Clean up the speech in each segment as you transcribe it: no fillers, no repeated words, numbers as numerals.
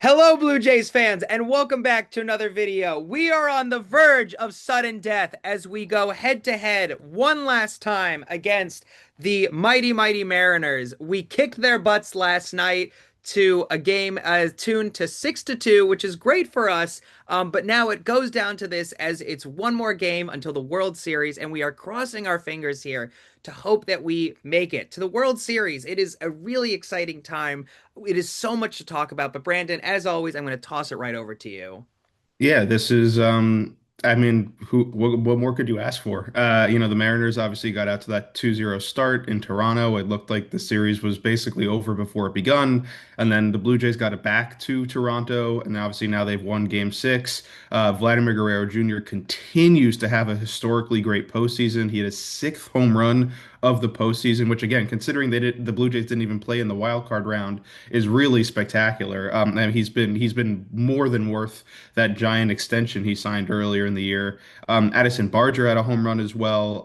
Hello, Blue Jays fans, and welcome back to another video. We are on the verge of sudden death as we go head to head one last time against the mighty Mariners. We kicked their butts last night to a game tuned to 6-2, which is great for us. But now it goes down to this as it's one more game until the World Series, and we are crossing our fingers here to hope that we make it to the World Series. It is a really exciting time. It is so much to talk about, but Brandon, as always, I'm going to toss it right over to you. Yeah, this is I mean, what more could you ask for? The Mariners obviously got out to that 2-0 start in Toronto. It looked like the series was basically over before it begun, and then the Blue Jays got it back to Toronto, and obviously now they've won game 6. Vladimir Guerrero Jr. continues to have a historically great postseason. He had his sixth home run of the postseason, which again, considering the Blue Jays didn't even play in the wild card round, is really spectacular. And he's been more than worth that giant extension he signed earlier in the year. Addison Barger had a home run as well.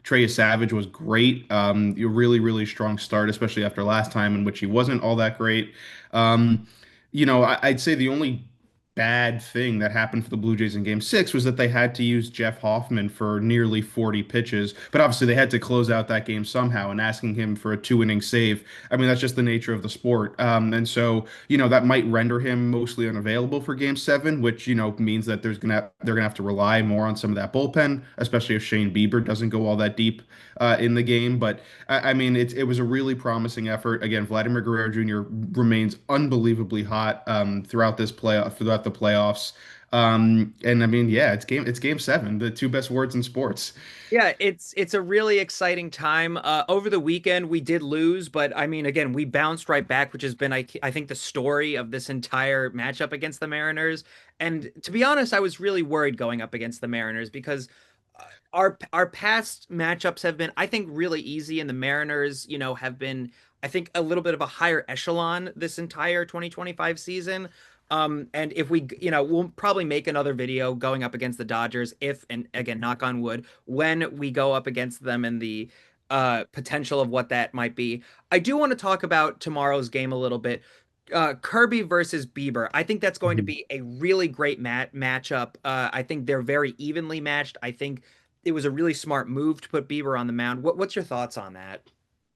Trey Yesavage was great. A really strong start, especially after last time in which he wasn't all that great. Um, I'd say the only bad thing that happened for the Blue Jays in Game 6 was that they had to use Jeff Hoffman for nearly 40 pitches, but obviously they had to close out that game somehow, and asking him for a two-inning save, I mean, that's just the nature of the sport. And so, that might render him mostly unavailable for Game 7, which, means that they're gonna have to rely more on some of that bullpen, especially if Shane Bieber doesn't go all that deep in the game. But I mean, it was a really promising effort. Again, Vladimir Guerrero Jr. remains unbelievably hot throughout the playoffs. And I mean, yeah, it's game 7, the two best words in sports. Yeah, it's a really exciting time. Over the weekend, we did lose, but I mean, again, we bounced right back, which has been, I think, the story of this entire matchup against the Mariners. And to be honest, I was really worried going up against the Mariners because our past matchups have been, I think, really easy, and the Mariners, have been, I think, a little bit of a higher echelon this entire 2025 season. And if we, we'll probably make another video going up against the Dodgers if, and again, knock on wood, when we go up against them and the potential of what that might be. I do want to talk about tomorrow's game a little bit. Kirby versus Bieber. I think that's going to be a really great matchup. I think they're very evenly matched. I think it was a really smart move to put Bieber on the mound. What's your thoughts on that?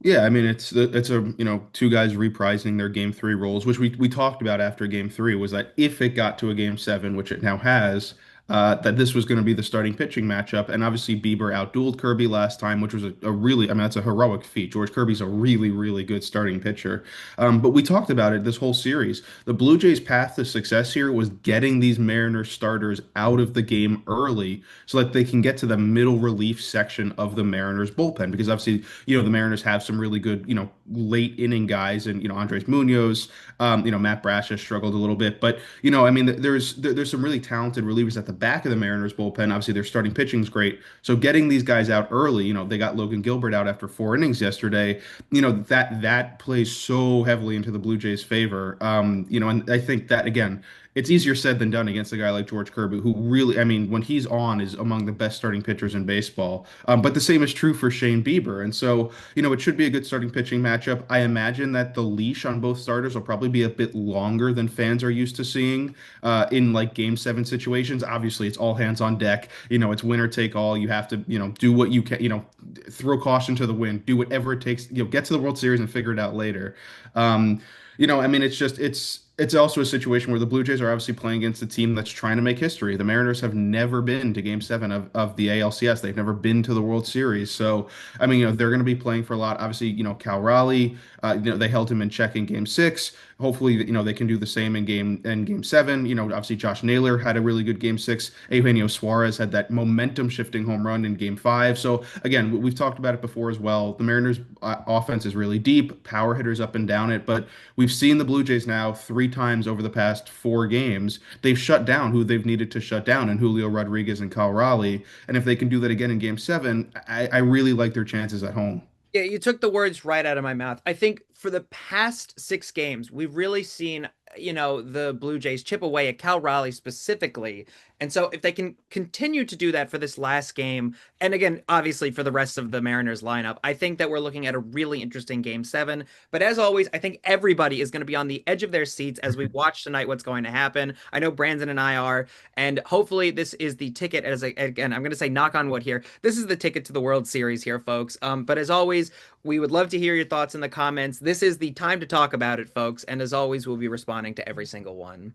Yeah, I mean it's a two guys reprising their game 3 roles, which we talked about after game 3 was that if it got to a game 7, which it now has, that this was going to be the starting pitching matchup. And obviously Bieber outdueled Kirby last time, which was a really, I mean, that's a heroic feat. George Kirby's a really good starting pitcher. But we talked about it this whole series. The Blue Jays' path to success here was getting these Mariners starters out of the game early so that they can get to the middle relief section of the Mariners bullpen, because obviously the Mariners have some really good, late inning guys, and Andres Munoz, Matt Brash has struggled a little bit, but I mean, there's some really talented relievers at the back of the Mariners bullpen. Obviously, their starting pitching is great, so getting these guys out early, they got Logan Gilbert out after 4 innings yesterday. That plays so heavily into the Blue Jays' favor. And I think that again, it's easier said than done against a guy like George Kirby, who really, I mean, when he's on, is among the best starting pitchers in baseball. But the same is true for Shane Bieber. And so, it should be a good starting pitching matchup. I imagine that the leash on both starters will probably be a bit longer than fans are used to seeing in like game 7 situations. Obviously, it's all hands on deck. It's winner take all. You have to, do what you can, throw caution to the wind, do whatever it takes, get to the World Series and figure it out later. I mean, it's also a situation where the Blue Jays are obviously playing against a team that's trying to make history. The Mariners have never been to Game 7 of the ALCS. They've never been to the World Series. So, I mean, they're going to be playing for a lot. Obviously, Cal Raleigh, they held him in check in Game 6. Hopefully, they can do the same in Game 7. Obviously, Josh Naylor had a really good Game 6. Eugenio Suarez had that momentum shifting home run in Game 5. So, again, we've talked about it before as well. The Mariners' offense is really deep, power hitters up and down it, but we've seen the Blue Jays now 3 times over the past 4 games. They've shut down who they've needed to shut down, and Julio Rodriguez and Cal Raleigh. And if they can do that again in Game 7, I really like their chances at home. Yeah, you took the words right out of my mouth. I think for the past 6 games, we've really seen the Blue Jays chip away at Cal Raleigh specifically. And so if they can continue to do that for this last game, and again, obviously for the rest of the Mariners lineup, I think that we're looking at a really interesting game 7. But as always, I think everybody is going to be on the edge of their seats as we watch tonight what's going to happen. I know Brandon and I are, and hopefully this is the ticket. Again, I'm going to say knock on wood here. This is the ticket to the World Series here, folks. But as always, we would love to hear your thoughts in the comments. This is the time to talk about it, folks. And as always, we'll be responding to every single one.